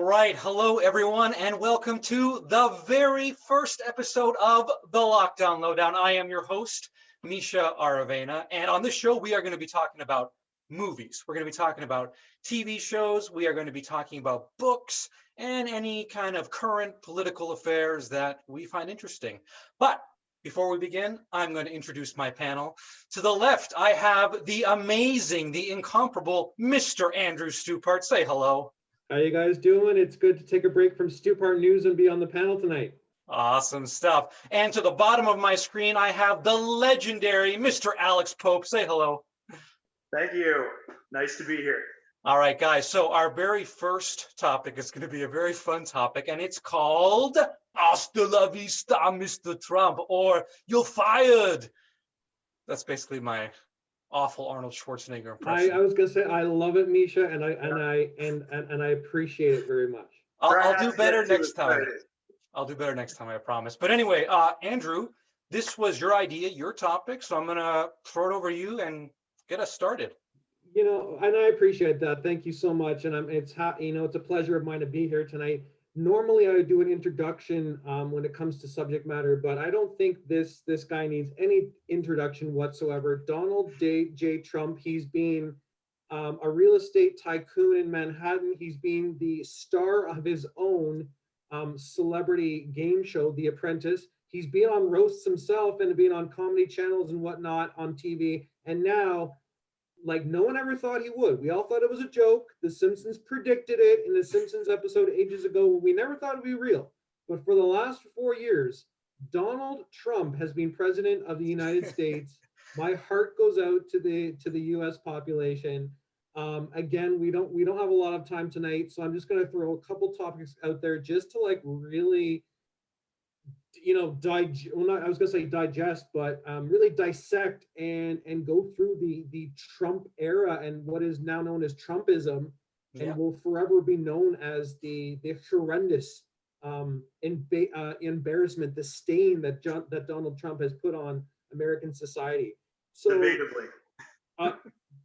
right. Hello, everyone, and welcome to the very first episode of the Lockdown Lowdown. I am your host, Misha Aravena, and on this show, we are going to be talking about movies. We're going to be talking about TV shows. We are going to be talking about books and any kind of current political affairs that we find interesting. But before we begin, I'm going to introduce my panel. To the left, I have the amazing, the incomparable Mr. Andrew Stupart. Say hello. How you guys doing? It's good to take a break from Stupart News and be on the panel tonight. Awesome stuff. And to the bottom of my screen, I have the legendary Mr. Alex Pope. Say hello. Thank you. Nice to be here. All right, guys. So our very first topic is going to be a very fun topic, and it's called Hasta la vista, Mr. Trump, or You're Fired. That's basically my awful Arnold Schwarzenegger impression. I was gonna say I love it, Misha, and I appreciate it very much. I'll do better next time. I'll do better next time, I promise. But anyway, Andrew, this was your idea, your topic, so I'm gonna throw it over to you and get us started. You know, and I appreciate that. Thank you so much. And it's a pleasure of mine to be here tonight. Normally, I would do an introduction when it comes to subject matter, but I don't think this guy needs any introduction whatsoever. Donald J. Trump, he's been a real estate tycoon in Manhattan. He's been the star of his own celebrity game show, The Apprentice. He's been on roasts himself and been on comedy channels and whatnot on TV. And now, like no one ever thought he would. We all thought it was a joke. The Simpsons predicted it in the Simpsons episode ages ago. We never thought it'd be real. But for the last 4 years, Donald Trump has been president of the United States. My heart goes out to the U.S. population. Again, we don't have a lot of time tonight, so I'm just going to throw a couple topics out there just to like really, I was gonna say digest, but really dissect and go through the Trump era and what is now known as Trumpism, and will forever be known as the horrendous embarrassment, the stain that Donald Trump has put on American society. So, debatably.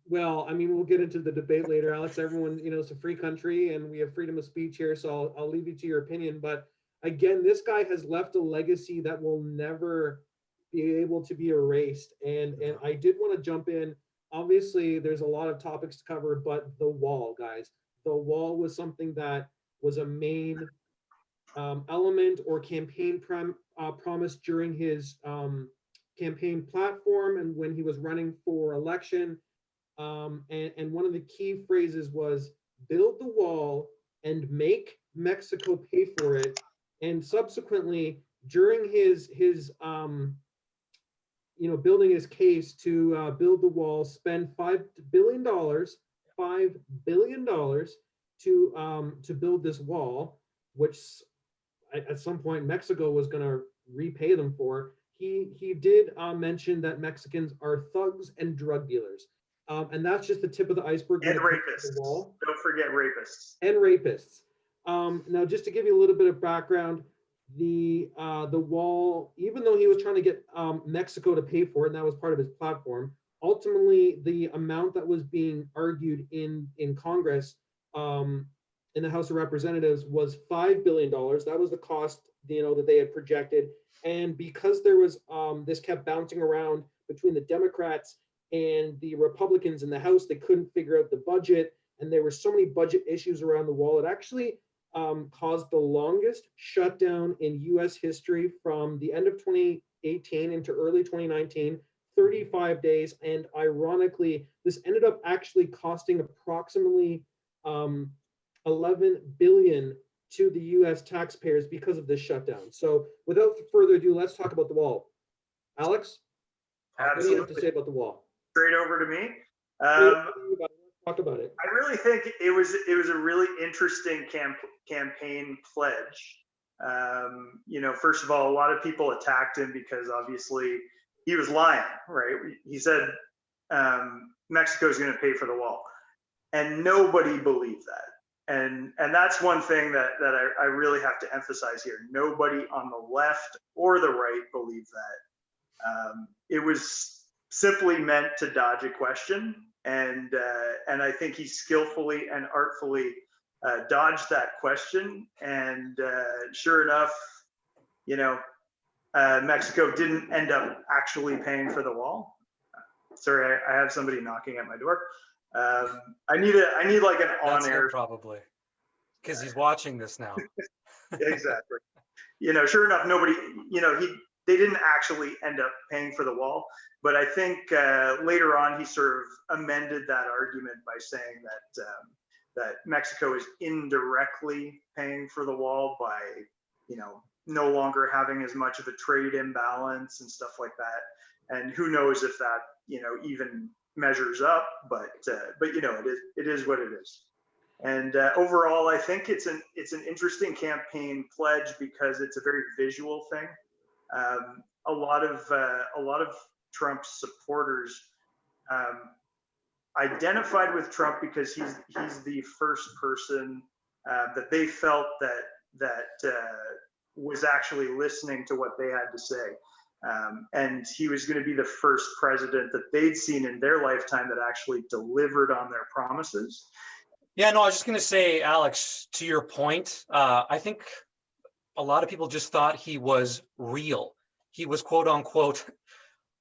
Well, I mean, we'll get into the debate later, Alex. Everyone, it's a free country, and we have freedom of speech here, so I'll leave you to your opinion, but. Again, this guy has left a legacy that will never be able to be erased. And I did want to jump in. Obviously, there's a lot of topics to cover, but the wall, guys. The wall was something that was a main element or campaign promise during his campaign platform and when he was running for election. And one of the key phrases was, build the wall and make Mexico pay for it. And subsequently, during his building his case to build the wall, spend $5 billion to build this wall, which at some point Mexico was going to repay them for. He did mention that Mexicans are thugs and drug dealers, and that's just the tip of the iceberg. And rapists. Don't forget rapists. And rapists. Now, just to give you a little bit of background, the wall, even though he was trying to get Mexico to pay for it, and that was part of his platform, ultimately the amount that was being argued in Congress, in the House of Representatives, was $5 billion. That was the cost, that they had projected. And because there was this kept bouncing around between the Democrats and the Republicans in the House, they couldn't figure out the budget, and there were so many budget issues around the wall. It actually caused the longest shutdown in U.S. history from the end of 2018 into early 2019, 35 days. And ironically, this ended up actually costing approximately $11 billion to the U.S. taxpayers because of this shutdown. So without further ado, let's talk about the wall. Alex, what do you have to say about the wall? Straight over to me. Talk about it. I really think it was a really interesting campaign pledge. First of all, a lot of people attacked him because obviously he was lying, right? He said Mexico's going to pay for the wall, and nobody believed that. And that's one thing that I really have to emphasize here. Nobody on the left or the right believed that. It was simply meant to dodge a question. And I think he skillfully and artfully dodged that question. And sure enough, Mexico didn't end up actually paying for the wall. Sorry, I have somebody knocking at my door. I need like an on-air. Probably because he's watching this now. Exactly. Sure enough, nobody, they didn't actually end up paying for the wall. But I think later on, he sort of amended that argument by saying that Mexico is indirectly paying for the wall by, no longer having as much of a trade imbalance and stuff like that. And who knows if that, even measures up, but it is what it is. And overall, I think it's an interesting campaign pledge because it's a very visual thing. A lot of Trump's supporters identified with Trump because he's the first person that they felt that was actually listening to what they had to say. And he was going to be the first president that they'd seen in their lifetime that actually delivered on their promises. Yeah, no, I was just going to say, Alex, to your point, I think a lot of people just thought he was real. He was quote unquote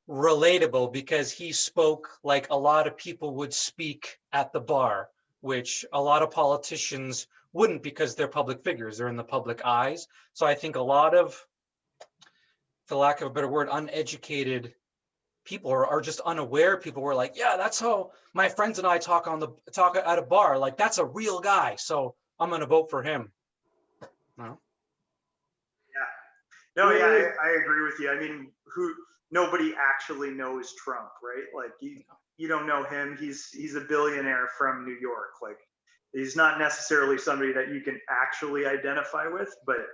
relatable because he spoke like a lot of people would speak at the bar, which a lot of politicians wouldn't because they're public figures. They're in the public eyes. So I think a lot of, for lack of a better word, uneducated people are just unaware. People were like, yeah, that's how my friends and I talk at a bar. Like, that's a real guy. So I'm going to vote for him. No? Yeah. No, yeah, I agree with you. I mean, nobody actually knows Trump, right? Like you don't know him. He's a billionaire from New York. Like he's not necessarily somebody that you can actually identify with, but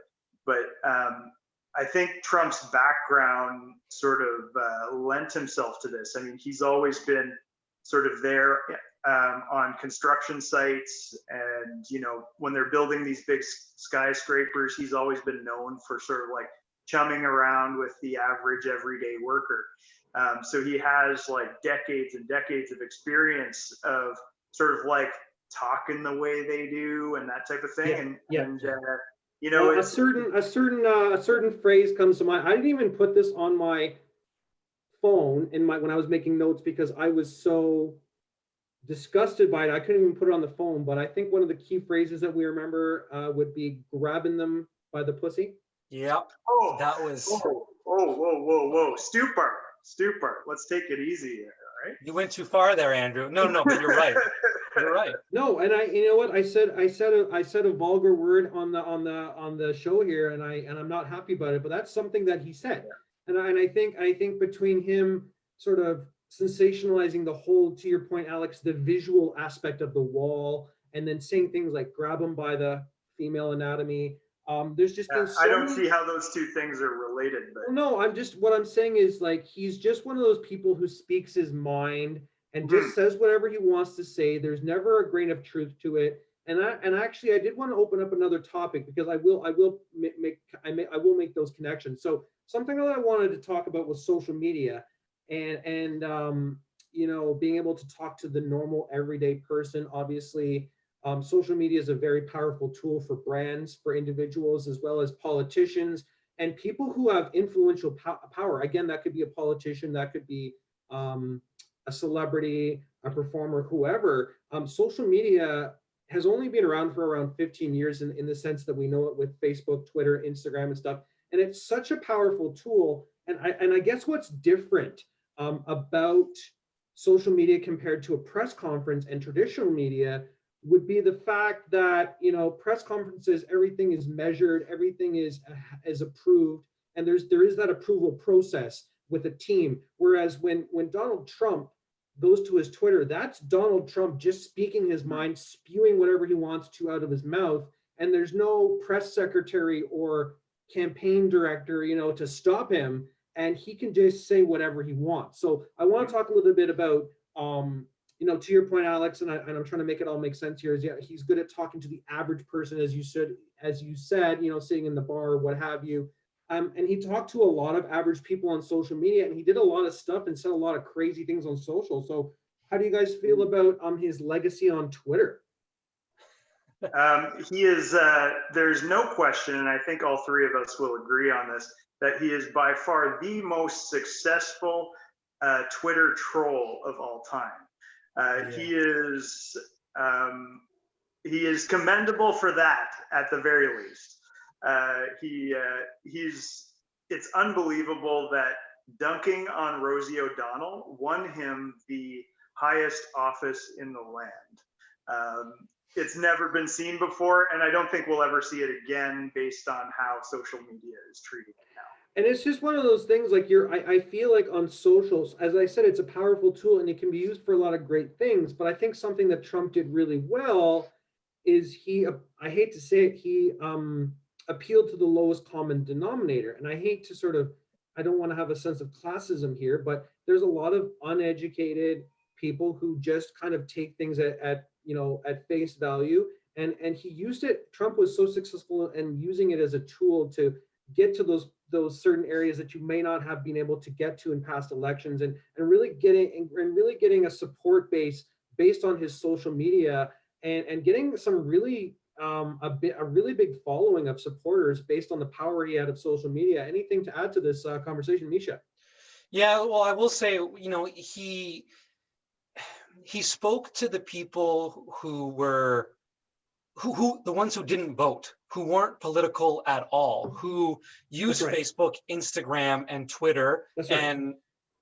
I think Trump's background sort of lent himself to this. I mean, he's always been sort of there on construction sites, and when they're building these big skyscrapers, he's always been known for sort of like chumming around with the average everyday worker. So he has like decades and decades of experience of sort of like talking the way they do and that type of thing. A certain phrase comes to mind. I didn't even put this on my phone when I was making notes because I was so disgusted by it. I couldn't even put it on the phone. But I think one of the key phrases that we remember would be grabbing them by the pussy. Yep. Oh, that was. Whoa! Stupor. Let's take it easy here. Right? You went too far there, Andrew. No, but you're right. You're right. No, and you know what? I said a vulgar word on the show here, and I'm not happy about it. But that's something that he said, and I think between him sort of sensationalizing the whole, to your point, Alex, the visual aspect of the wall, and then saying things like grab him by the female anatomy. There's just been so I don't see how those two things are related. But no, what I'm saying is like he's just one of those people who speaks his mind and just says whatever he wants to say. There's never a grain of truth to it. And actually I did want to open up another topic because I will make those connections. So something that I wanted to talk about was social media and being able to talk to the normal everyday person. Obviously, social media is a very powerful tool for brands, for individuals, as well as politicians and people who have influential power. Again, that could be a politician, that could be a celebrity, a performer, whoever. Social media has only been around for around 15 years in the sense that we know it with Facebook, Twitter, Instagram, and stuff. And it's such a powerful tool. And I guess what's different about social media compared to a press conference and traditional media would be the fact that press conferences, everything is measured, everything is approved, and there is that approval process with a team. Whereas when Donald Trump goes to his Twitter, that's Donald Trump just speaking his mind, spewing whatever he wants to out of his mouth, and there's no press secretary or campaign director to stop him, and he can just say whatever he wants. So I want to talk a little bit about to your point, Alex, and I'm trying to make it all make sense here, is he's good at talking to the average person, as you said, sitting in the bar or what have you. And he talked to a lot of average people on social media, and he did a lot of stuff and said a lot of crazy things on social. So how do you guys feel about his legacy on Twitter? He is, there's no question, and I think all three of us will agree on this, that he is by far the most successful Twitter troll of all time. He is commendable for that, at the very least. It's unbelievable that dunking on Rosie O'Donnell won him the highest office in the land. It's never been seen before, and I don't think we'll ever see it again based on how social media is treating it now. And it's just one of those things like I feel like on socials, as I said, it's a powerful tool and it can be used for a lot of great things. But I think something that Trump did really well is I hate to say it, he appealed to the lowest common denominator. And I hate to I don't want to have a sense of classism here, but there's a lot of uneducated people who just kind of take things at face value. And he used it. Trump was so successful in using it as a tool to get to those certain areas that you may not have been able to get to in past elections, and really getting a support base based on his social media, and getting some really a really big following of supporters based on the power he had of social media. Anything to add to this conversation, Misha? Yeah, well, I will say, he spoke to the people who were who the ones who didn't vote, who weren't political at all, who use That's right. Facebook, Instagram, and Twitter, That's right.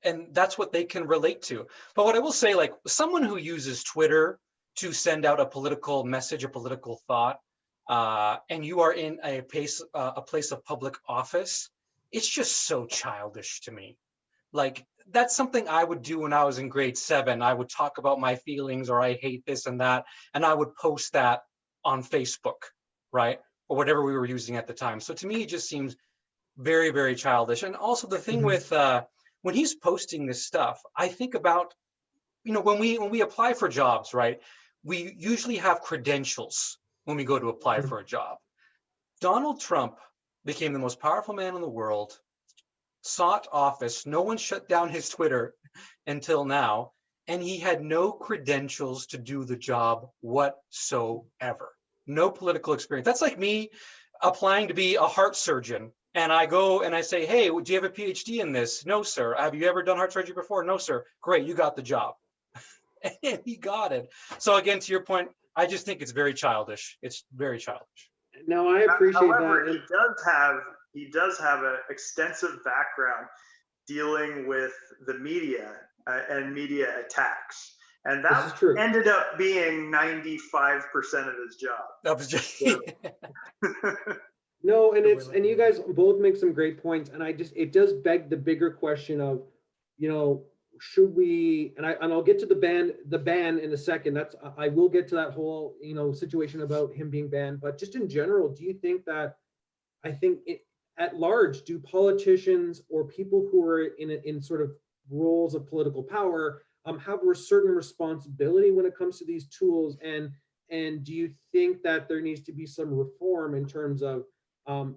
and that's what they can relate to. But what I will say, like someone who uses Twitter to send out a political message, a political thought, and you are in a place of public office, it's just so childish to me. Like that's something I would do when I was in grade 7. I would talk about my feelings, or I hate this and that, and I would post that on Facebook, right? Or whatever we were using at the time. So to me, it just seems very, very childish. And also the thing with when he's posting this stuff, I think about, when we apply for jobs, right? We usually have credentials when we go to apply for a job. Donald Trump became the most powerful man in the world, sought office. No one shut down his Twitter until now, and he had no credentials to do the job whatsoever. No political experience. That's like me applying to be a heart surgeon, and I go and I say, hey, do you have a PhD in this? No, sir. Have you ever done heart surgery before? No, sir. Great, you got the job. And he got it. So again, to your point, I just think it's very childish. It's very childish. No, I appreciate However, that. he does have an extensive background dealing with the media and media attacks. And that ended up being 95% of his job. That was just No, and you guys both make some great points, and it does beg the bigger question of, should we, and I'll get to the ban in a second. I will get to that whole situation about him being banned, but just in general, do you think that, at large, do politicians or people who are in sort of roles of political power have a certain responsibility when it comes to these tools, and do you think that there needs to be some reform in terms of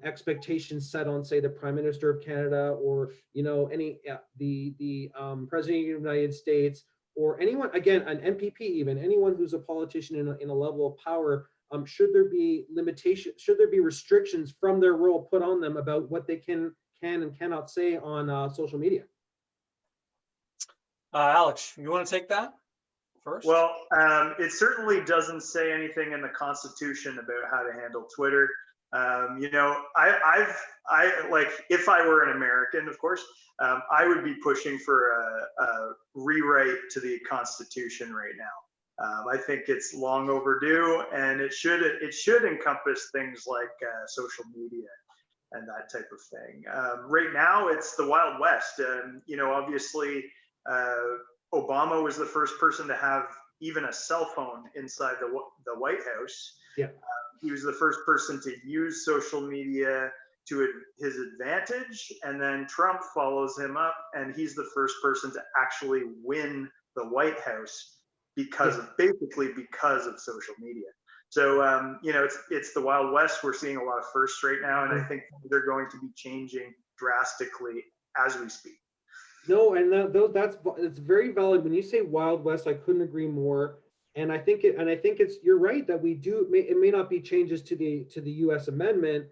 expectations set on, say, the Prime Minister of Canada, or the President of the United States, or anyone, again, an MPP, even anyone who's a politician in a level of power? Should there be limitations? Should there be restrictions from their role put on them about what they can and cannot say on social media? Alex, you want to take that first? Well, it certainly doesn't say anything in the Constitution about how to handle Twitter. If I were an American, of course, I would be pushing for a rewrite to the Constitution right now. I think it's long overdue, and it should encompass things like social media and that type of thing. Right now, it's the Wild West. Obviously, Obama was the first person to have even a cell phone inside the White House. Yeah. He was the first person to use social media to his advantage, and then Trump follows him up, and he's the first person to actually win the White House because of social media. So it's the Wild West. We're seeing a lot of firsts right now, and I think they're going to be changing drastically as we speak. No, and it's very valid. When you say Wild West, I couldn't agree more. And I think it's you're right that we do. It may not be changes to the U.S. amendment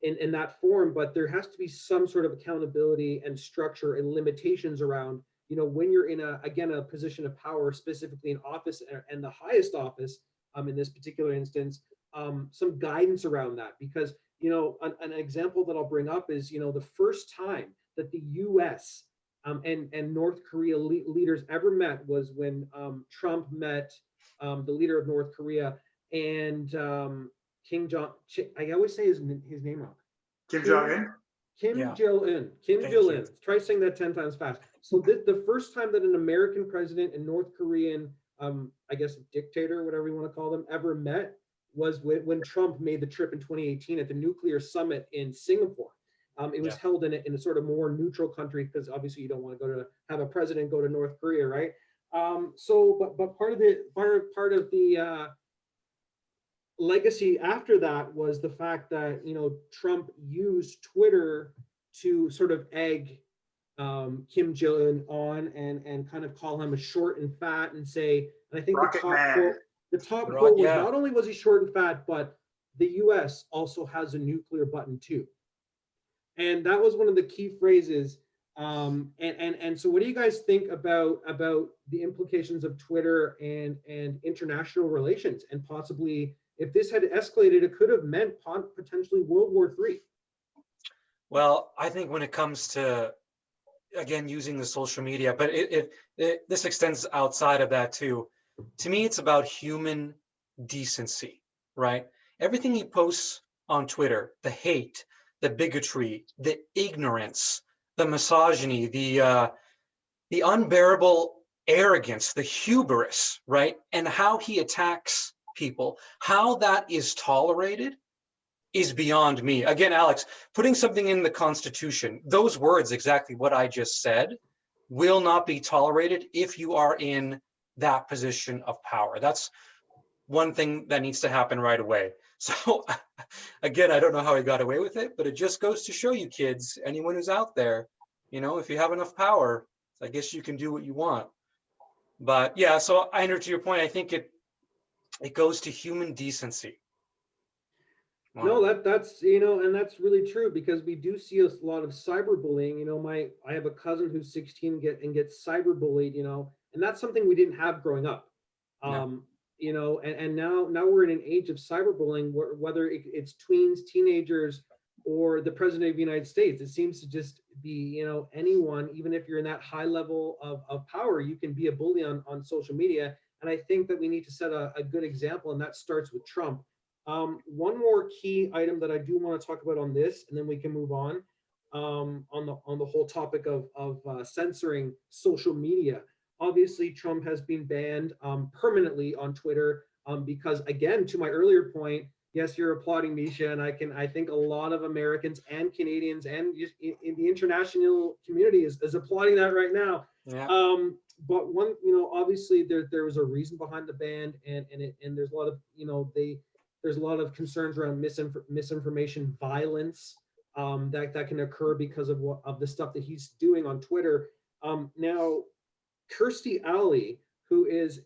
in that form, but there has to be some sort of accountability and structure and limitations around, when you're in a position of power, specifically in office and the highest office in this particular instance, some guidance around that. Because an example that I'll bring up is the first time that the U.S. And North Korea leaders ever met was when Trump met the leader of North Korea and I always say his name wrong. Kim Jong-un. Kim Yeah. Jong-un. Kim Thank Jong-un. you. Try saying that 10 times fast. So the first time that an American president and North Korean, I guess, dictator, whatever you want to call them, ever met was when Trump made the trip in 2018 at the nuclear summit in Singapore. It was held in a sort of more neutral country, because obviously you don't want to have a president go to North Korea, right? But part of the legacy after that was the fact that Trump used Twitter to sort of egg Kim Jong-un on and kind of call him a short and fat and say, and I think the top quote was, not only was he short and fat, but the U.S. also has a nuclear button too. And that was one of the key phrases. And so what do you guys think about the implications of Twitter and international relations, and possibly, if this had escalated, it could have meant potentially World War III? Well, I think when it comes to, again, using the social media, but this extends outside of that too. To me, it's about human decency, right? Everything he posts on Twitter, the hate, the bigotry, the ignorance, the misogyny, the unbearable arrogance, the hubris, right? And how he attacks people, how that is tolerated is beyond me. Again, Alex, putting something in the Constitution, those words, exactly what I just said, will not be tolerated if you are in that position of power. That's one thing that needs to happen right away. So again, I don't know how he got away with it, but it just goes to show you, kids, anyone who's out there, if you have enough power, I guess you can do what you want. But yeah, so I know, to your point, I think it goes to human decency. Wow. No, that's and that's really true, because we do see a lot of cyberbullying. I have a cousin who's 16 gets cyberbullied, and that's something we didn't have growing up. And now we're in an age of cyberbullying, whether it's tweens, teenagers, or the president of the United States. It seems to just be, anyone, even if you're in that high level of power, you can be a bully on social media. And I think that we need to set a good example, and that starts with Trump. One more key item that I do want to talk about on this, and then we can move on the whole topic of censoring social media. Obviously, Trump has been banned permanently on Twitter because, again, to my earlier point, yes, you're applauding Misha, and I think a lot of Americans and Canadians and in the international community is applauding that right now. Yeah. But one, obviously there was a reason behind the ban, and there's a lot of there's a lot of concerns around misinformation, violence that can occur because of the stuff that he's doing on Twitter. Now, Kirstie Alley, who is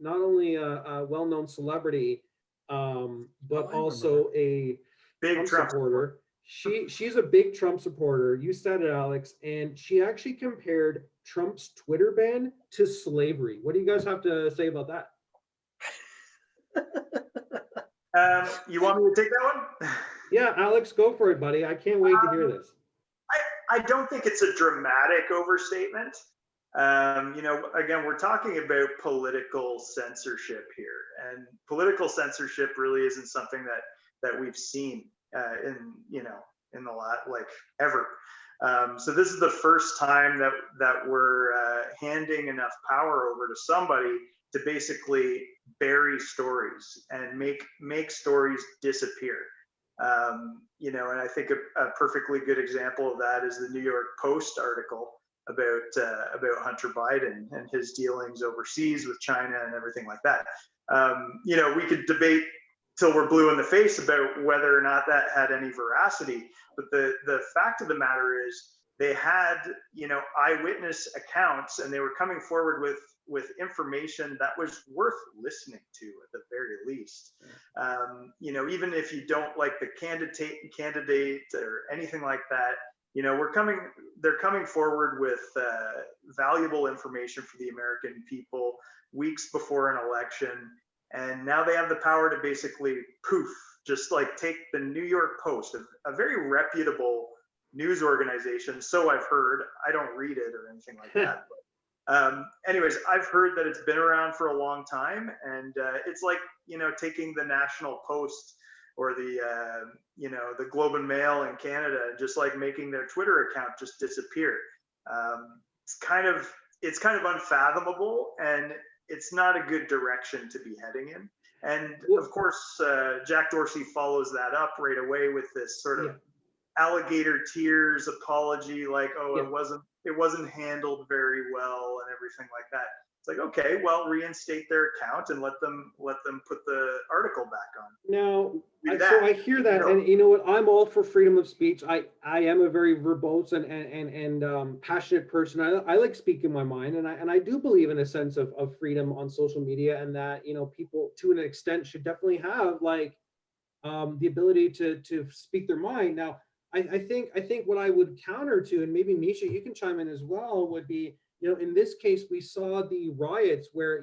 not only a well-known celebrity, but also a big Trump supporter. She's a big Trump supporter. You said it, Alex, and she actually compared Trump's Twitter ban to slavery. What do you guys have to say about that? You want me to take that one? Yeah, Alex, go for it, buddy. I can't wait to hear this. I don't think it's a dramatic overstatement. Again, we're talking about political censorship here, and political censorship really isn't something that we've seen in the lot ever. So this is the first time that we're handing enough power over to somebody to basically bury stories and make stories disappear. And I think a perfectly good example of that is the New York Post article about Hunter Biden and his dealings overseas with China and everything like that. We could debate till we're blue in the face about whether or not that had any veracity, but the fact of the matter is they had eyewitness accounts, and they were coming forward with information that was worth listening to at the very least. Even if you don't like the candidate or anything like that, they're coming forward with valuable information for the American people weeks before an election. And now they have the power to basically just like take the New York Post, a very reputable news organization. So I've heard. I don't read it or anything like that. But anyways, I've heard that it's been around for a long time, and it's like, taking the National Post or the Globe and Mail in Canada, just like making their Twitter account just disappear. It's kind of unfathomable, and it's not a good direction to be heading in. And of course, Jack Dorsey follows that up right away with this sort of alligator tears apology, like, it wasn't handled very well and everything like that. It's like, okay, well, reinstate their account and let them put the article back on. Now, so I hear that, and you know what? I'm all for freedom of speech. I am a very verbose and passionate person. I like speaking my mind, and I do believe in a sense of freedom on social media, and that people to an extent should definitely have like the ability to speak their mind. Now, I think what I would counter to, and maybe Misha, you can chime in as well, would be, in this case, we saw the riots where,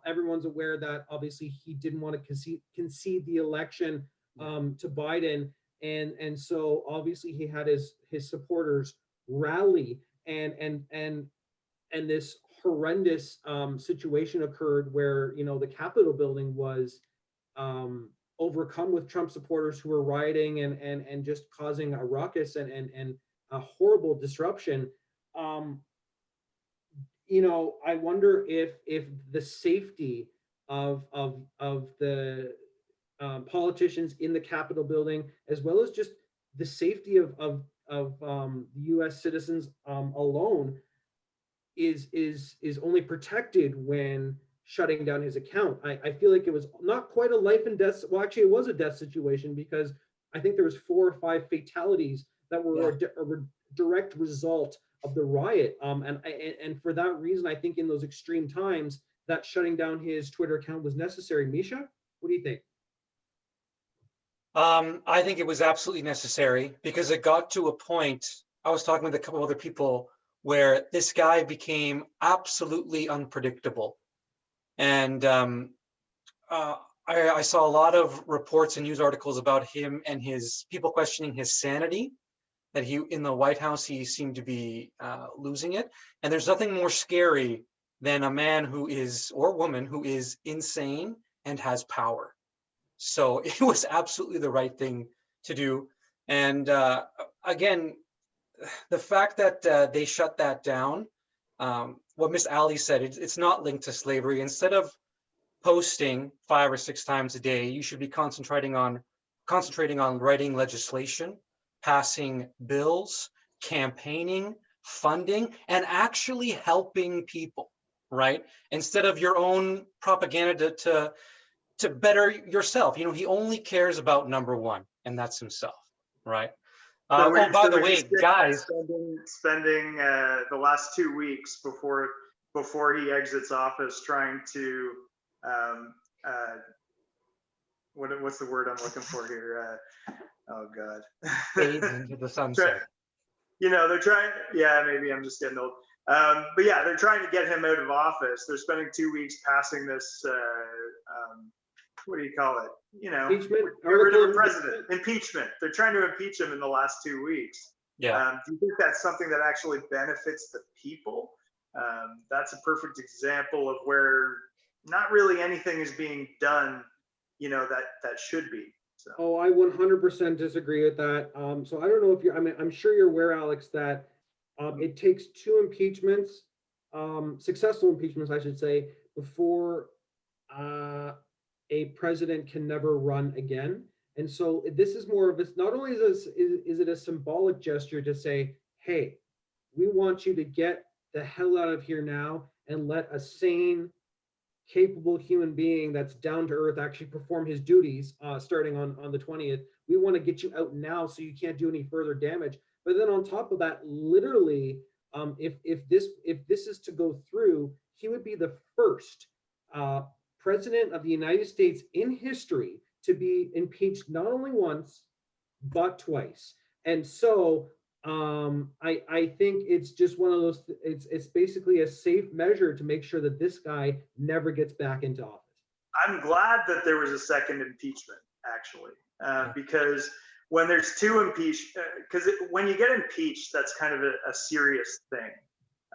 everyone's aware that obviously he didn't want to concede the election to Biden. And so obviously he had his supporters rally, and this horrendous situation occurred where, the Capitol building was overcome with Trump supporters who were rioting and just causing a ruckus and a horrible disruption. I wonder if the safety of the politicians in the Capitol building, as well as just the safety of the U.S. citizens alone, is only protected when shutting down his account. I feel like it was not quite a life and death. Well, actually, it was a death situation, because I think there was 4 or 5 fatalities that were a direct result of the riot. And for that reason, I think in those extreme times, that shutting down his Twitter account was necessary. Misha, what do you think? I think it was absolutely necessary, because it got to a point, I was talking with a couple other people, where this guy became absolutely unpredictable. And I saw a lot of reports and news articles about him and his people questioning his sanity, that he in the White House, he seemed to be losing it. And there's nothing more scary than a man who is, or woman who is insane and has power. So it was absolutely the right thing to do. And again, the fact that they shut that down, what Miss Ali said, it's not linked to slavery. Instead of posting 5 or 6 times a day, you should be concentrating on writing legislation, passing bills, campaigning, funding, and actually helping people, right? Instead of your own propaganda to better yourself. He only cares about number one, and that's himself, right? By the way, guys, spending the last 2 weeks before he exits office trying to what's the word I'm looking for here? Oh God. Fade into the sunset. They're trying. Yeah, maybe I'm just getting old. But yeah, they're trying to get him out of office. They're spending 2 weeks passing this. What do you call it? Impeachment. Get rid of the president. Impeachment. They're trying to impeach him in the last 2 weeks. Yeah. Do you think that's something that actually benefits the people? That's a perfect example of where not really anything is being done, that should be. So. Oh, I 100% disagree with that. So I don't know if I'm sure you're aware, Alex, that it takes 2 impeachments, successful impeachments, I should say, before a president can never run again. And so this is more of not only is it a symbolic gesture to say, hey, we want you to get the hell out of here now and let a sane, capable human being that's down to earth actually perform his duties starting on the 20th. We want to get you out now so you can't do any further damage. But then on top of that, literally, if this is to go through, he would be the first president of the United States in history to be impeached not only once, but twice. And so I think it's just one of those, it's basically a safe measure to make sure that this guy never gets back into office. I'm glad that there was a second impeachment, actually, because when there's two impeached, because when you get impeached, that's kind of a serious thing.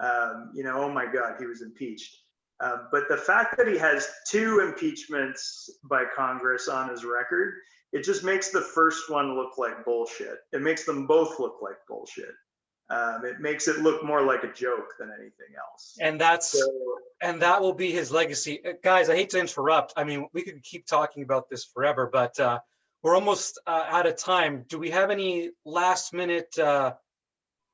Oh my God, he was impeached. But the fact that he has two impeachments by Congress on his record, it just makes the first one look like bullshit. It makes them both look like bullshit. It makes it look more like a joke than anything else. And that will be his legacy. Guys, I hate to interrupt. I mean, we could keep talking about this forever, but we're almost out of time. Do we have any last minute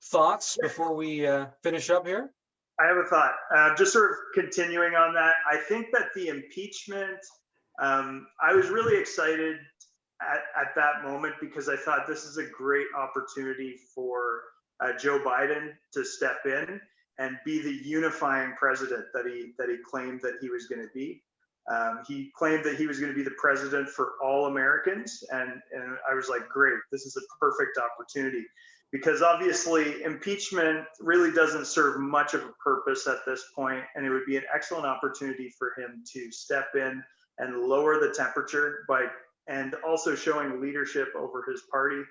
thoughts before we finish up here? I have a thought. Just sort of continuing on that, I think that the impeachment, I was really excited at that moment because I thought this is a great opportunity for Joe Biden to step in and be the unifying president that he claimed that he was going to be. He claimed that he was going to be the president for all Americans, and I was like, great, this is a perfect opportunity. Because obviously impeachment really doesn't serve much of a purpose at this point, and it would be an excellent opportunity for him to step in and lower the temperature and also showing leadership over his party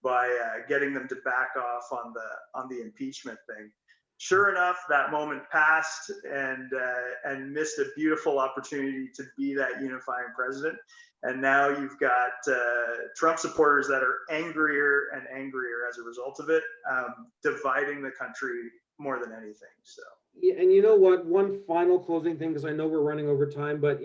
by getting them to back off on the impeachment thing. Sure enough, that moment passed and missed a beautiful opportunity to be that unifying president. And now you've got Trump supporters that are angrier and angrier as a result of it, dividing the country more than anything. So yeah, and you know what? One final closing thing, because I know we're running over time, but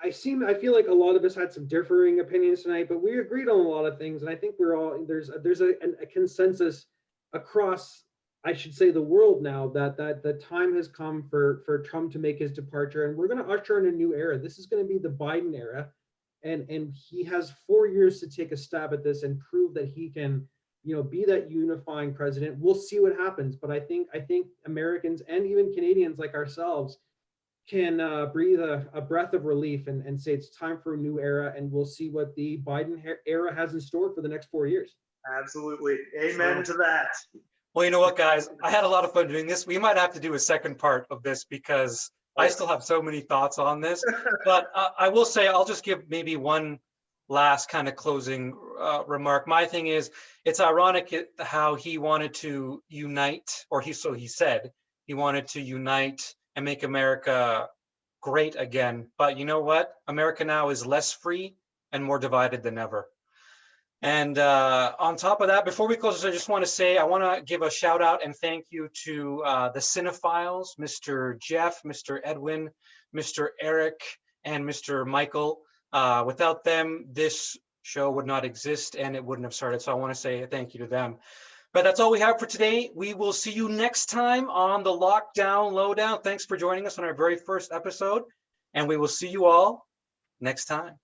I feel like a lot of us had some differing opinions tonight, but we agreed on a lot of things, and I think there's a consensus across, I should say, the world now that the time has come for Trump to make his departure, and we're going to usher in a new era. This is going to be the Biden era, and he has 4 years to take a stab at this and prove that he can, be that unifying president. We'll see what happens, but I think Americans and even Canadians like ourselves can breathe a breath of relief and say it's time for a new era, and we'll see what the Biden era has in store for the next 4 years. Absolutely, amen to that. Well, you know what, guys? I had a lot of fun doing this. We might have to do a second part of this because I still have so many thoughts on this. But I will say, I'll just give maybe one last kind of closing remark. My thing is, it's ironic how he wanted to unite, or he said he wanted to unite and make America great again. But you know what? America now is less free and more divided than ever. And on top of that, before we close this, I just want to say, I want to give a shout out and thank you to the Cinephiles, Mr. Jeff, Mr. Edwin, Mr. Eric, and Mr. Michael. Without them, this show would not exist and it wouldn't have started. So I want to say thank you to them. But that's all we have for today. We will see you next time on the Lockdown Lowdown. Thanks for joining us on our very first episode, and we will see you all next time.